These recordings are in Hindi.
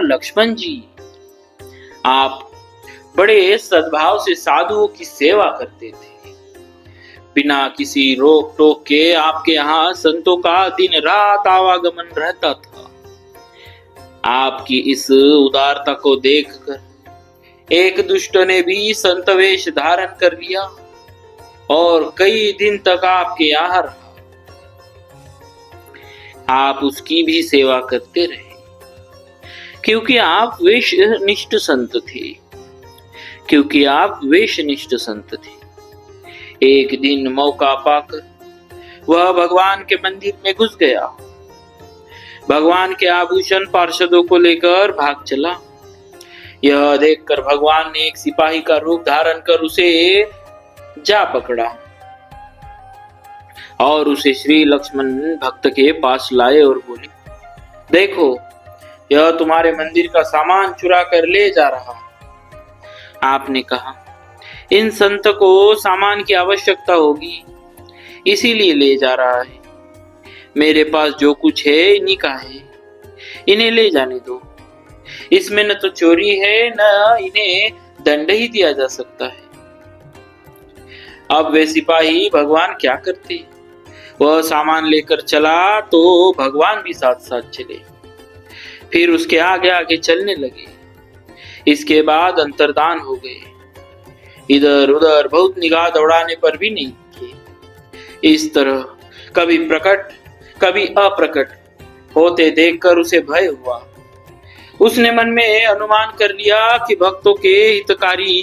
लक्ष्मण जी, आप बड़े सद्भाव से साधुओं की सेवा करते थे। बिना किसी रोक टोक के आपके यहाँ संतों का दिन रात आवागमन रहता था। आपकी इस उदारता को देखकर एक दुष्ट ने भी संत वेश धारण कर लिया और कई दिन तक आपके यहाँ रहा। आप उसकी भी सेवा करते रहे, क्योंकि आप वेशनिष्ठ संत थे, क्योंकि आप वेशनिष्ठ संत थे। एक दिन मौका पाकर वह भगवान के मंदिर में घुस गया। भगवान के आभूषण पार्षदों को लेकर भाग चला। यह देखकर भगवान ने एक सिपाही का रूप धारण कर उसे जा पकड़ा और उसे श्री लक्ष्मण भक्त के पास लाए और बोले, देखो, यह तुम्हारे मंदिर का सामान चुरा कर ले जा रहा है। आपने कहा, इन संत को सामान की आवश्यकता होगी, इसीलिए ले जा रहा है। मेरे पास जो कुछ है इन्हीं का है, इन्हें ले जाने दो। इसमें न तो चोरी है, न इन्हें दंड ही दिया जा सकता है। अब वे सिपाही भगवान क्या करते? वह सामान लेकर चला तो भगवान भी साथ साथ चले, फिर उसके आगे आगे चलने लगे। इसके बाद अंतर्धान हो गए। इधर उधर बहुत निगाह दौड़ाने पर भी नहीं थे। इस तरह कभी प्रकट कभी अप्रकट होते देखकर उसे भय हुआ। उसने मन में अनुमान कर लिया कि भक्तों के हितकारी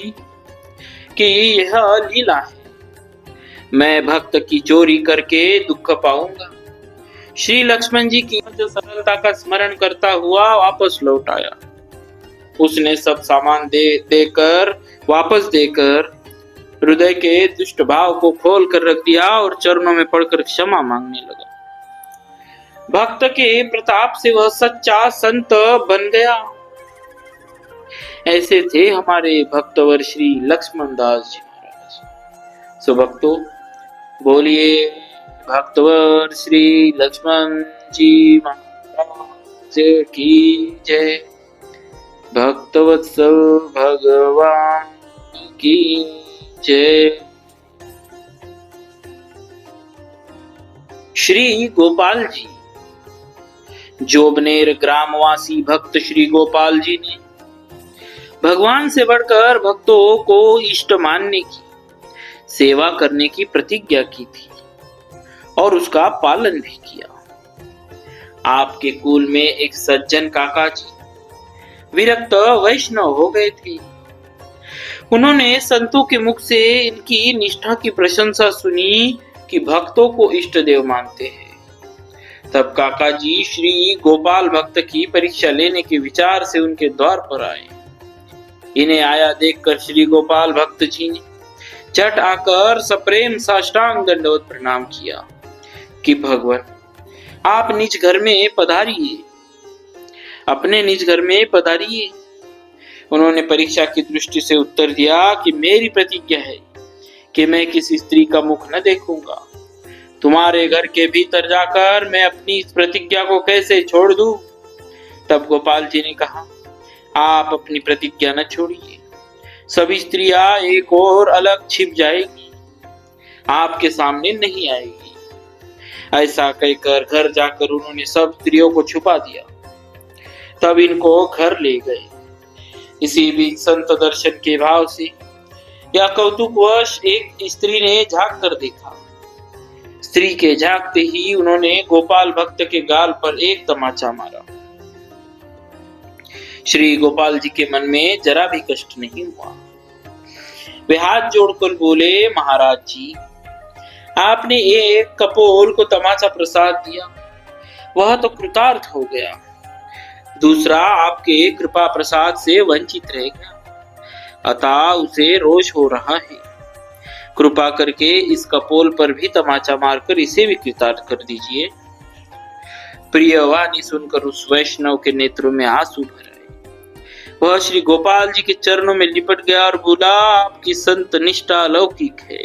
की यह लीला है। मैं भक्त की चोरी करके दुख पाऊंगा। श्री लक्ष्मण जी की सरलता का स्मरण करता हुआ वापस लौट आया। उसने सब सामान वापस देकर हृदय के दुष्ट भाव को खोल कर रख दिया और चरणों में पड़कर क्षमा मांगने लगा। भक्त के प्रताप से वह सच्चा संत बन गया। ऐसे थे हमारे भक्तवर श्री लक्ष्मण दास जी महाराज। सो भक्तों, बोलिए भक्तवर श्री लक्ष्मण जी महाराज की जय। भक्तवत्सल भगवान की जय। श्री गोपाल जी। जोबनेर ग्रामवासी भक्त श्री गोपाल जी ने भगवान से बढ़कर भक्तों को इष्ट मानने की, सेवा करने की प्रतिज्ञा की थी और उसका पालन भी किया। आपके कुल में एक सज्जन काका जी विरक्त वैष्णव हो गए थे। उन्होंने संतों के मुख से इनकी निष्ठा की प्रशंसा सुनी कि भक्तों को इष्ट देव मानते हैं। तब काका जी श्री गोपाल भक्त की परीक्षा लेने के विचार से उनके द्वार पर आए। इन्हें आया देखकर श्री गोपाल भक्त जी ने झट आकर सप्रेम साष्टांग दंडवत प्रणाम किया कि भगवान, आप निज घर में पधारिए, अपने निज घर में पधारिए। उन्होंने परीक्षा की दृष्टि से उत्तर दिया कि मेरी प्रतिज्ञा है कि मैं किसी स्त्री का मुख न देखूंगा। तुम्हारे घर के भीतर जाकर मैं अपनी इस प्रतिज्ञा को कैसे छोड़ दूं? तब गोपाल जी ने कहा, आप अपनी प्रतिज्ञा न छोड़िए। सभी स्त्रियां एक और अलग छिप जाएगी, आपके सामने नहीं आएगी। ऐसा कहकर घर जाकर उन्होंने सब स्त्रियों को छुपा दिया। तब इनको घर ले गए। इसी बीच संत दर्शन के भाव से या कौतुकवश एक स्त्री ने झांक कर देखा। स्त्री के झांकते ही उन्होंने गोपाल भक्त के गाल पर एक तमाचा मारा। श्री गोपाल जी के मन में जरा भी कष्ट नहीं हुआ। वे हाथ जोड़कर बोले, महाराज जी, आपने एक कपोल को तमाचा प्रसाद दिया, वह तो कृतार्थ हो गया। दूसरा आपके कृपा प्रसाद से वंचित रह गया, अतः उसे रोष हो रहा है। कृपा करके इस कपोल पर भी तमाचा मारकर इसे भी कृतार्थ कर दीजिए। प्रिय वाणी सुनकर उस वैष्णव के नेत्रों में आंसू भर आए। वह श्री गोपाल जी के चरणों में लिपट गया और बोला, आपकी संत निष्ठा अलौकिक है।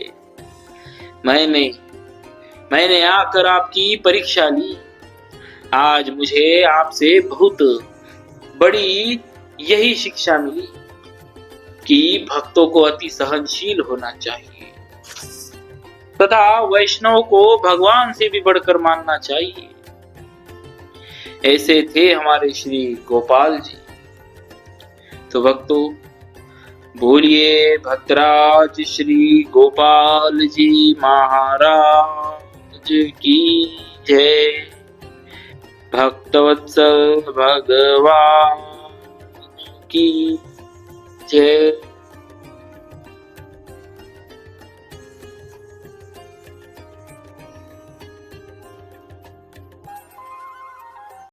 मैंने आकर आपकी परीक्षा ली। आज मुझे आपसे बहुत बड़ी यही शिक्षा मिली कि भक्तों को अति सहनशील होना चाहिए तथा वैष्णव को भगवान से भी बढ़कर मानना चाहिए। ऐसे थे हमारे श्री गोपाल जी। तो भक्तों, बोलिए भक्तराज श्री गोपाल जी महाराज की जय। भक्तवत्सल भगवान की जय।